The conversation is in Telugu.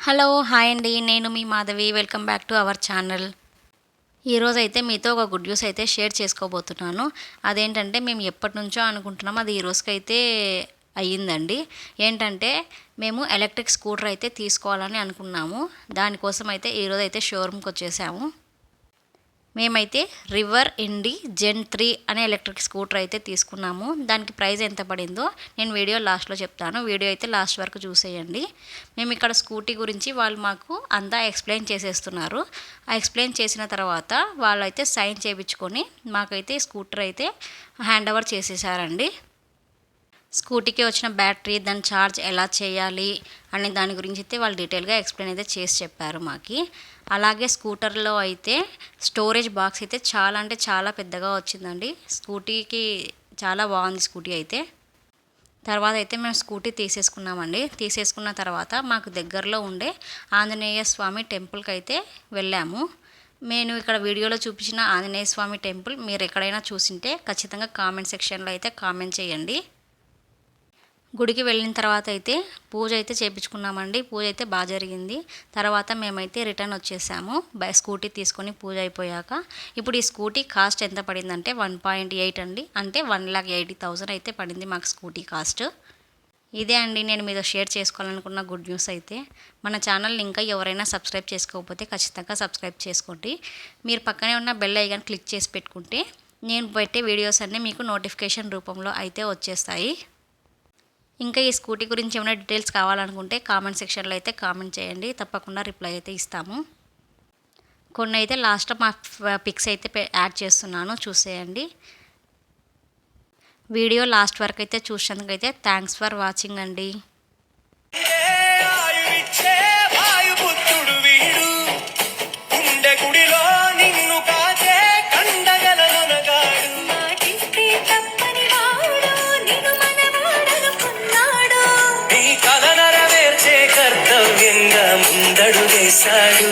హలో హాయ్ అండి. నేను మీ Madhavi. Welcome back to our channel. ఈరోజైతే మీతో ఒక గుడ్ న్యూస్ అయితే షేర్ చేసుకోబోతున్నాను. అదేంటంటే మేము ఎప్పటినుంచో అనుకుంటున్నాం, అది ఈ రోజుకైతే అయ్యిందండి. ఏంటంటే మేము ఎలక్ట్రిక్ స్కూటర్ అయితే తీసుకోవాలని అనుకున్నాము. దానికోసం అయితే ఈరోజైతే షోరూమ్కి వచ్చేసాము. మేమైతే రివర్ ఇండి జెన్ 3 అనే ఎలక్ట్రిక్ స్కూటర్ అయితే తీసుకున్నాము. దానికి ప్రైస్ ఎంత పడిందో నేను వీడియో లాస్ట్లో చెప్తాను. వీడియో అయితే లాస్ట్ వరకు చూసేయండి. మేము ఇక్కడ స్కూటీ గురించి వాళ్ళు మాకు అంతా ఎక్స్ప్లెయిన్ చేసేస్తున్నారు. ఆ ఎక్స్ప్లెయిన్ చేసిన తర్వాత వాళ్ళైతే సైన్ చేయించుకొని మాకైతే స్కూటర్ అయితే హ్యాండ్ ఓవర్ చేసేసారండి. స్కూటీకి వచ్చిన బ్యాటరీ, దాని ఛార్జ్ ఎలా చేయాలి అనే దాని గురించి అయితే వాళ్ళు డీటెయిల్గా ఎక్స్ప్లెయిన్ అయితే చేసి చెప్పారు మాకి. అలాగే స్కూటర్లో అయితే స్టోరేజ్ బాక్స్ అయితే చాలా అంటే చాలా పెద్దగా వచ్చిందండి. స్కూటీకి చాలా బాగుంది స్కూటీ అయితే. తర్వాత అయితే మేము స్కూటీ తీసేసుకున్నామండి. తీసేసుకున్న తర్వాత మాకు దగ్గరలో ఉండే ఆంజనేయ స్వామి టెంపుల్కి అయితే వెళ్ళాము. నేను ఇక్కడ వీడియోలో చూపించిన ఆంజనేయ స్వామి టెంపుల్ మీరు ఎక్కడైనా చూసింటే ఖచ్చితంగా కామెంట్ సెక్షన్లో అయితే కామెంట్ చేయండి. గుడికి వెళ్ళిన తర్వాత అయితే పూజ అయితే చేయించుకున్నామండి. పూజ అయితే బాగా జరిగింది. తర్వాత మేమైతే రిటర్న్ వచ్చేసాము స్కూటీ తీసుకొని పూజ అయిపోయాక. ఇప్పుడు ఈ స్కూటీ కాస్ట్ ఎంత పడిందంటే 1.8 అండి. అంటే 1,80,000 అయితే పడింది మాకు స్కూటీ కాస్ట్. ఇదే అండి నేను మీతో షేర్ చేసుకోవాలనుకున్న గుడ్ న్యూస్ అయితే. మన ఛానల్ని ఇంకా ఎవరైనా సబ్స్క్రైబ్ చేసుకోకపోతే ఖచ్చితంగా సబ్స్క్రైబ్ చేసుకోండి. మీరు పక్కనే ఉన్న బెల్ ఐకాన్ క్లిక్ చేసి పెట్టుకుంటే నేను పెట్టే వీడియోస్ అన్నీ మీకు నోటిఫికేషన్ రూపంలో అయితే వచ్చేస్తాయి. ఇంకా ఈ స్కూటీ గురించి ఏమైనా డీటెయిల్స్ కావాలనుకుంటే కామెంట్ సెక్షన్లో అయితే కామెంట్ చేయండి. తప్పకుండా రిప్లై అయితే ఇస్తాము. కొన్ని అయితే లాస్ట్ మా పిక్స్ అయితే యాడ్ చేస్తున్నాను, చూసేయండి. వీడియో లాస్ట్ వరకు అయితే చూసినందుకైతే థ్యాంక్స్ ఫర్ వాచింగ్ అండి. ముందడుగేశాడు.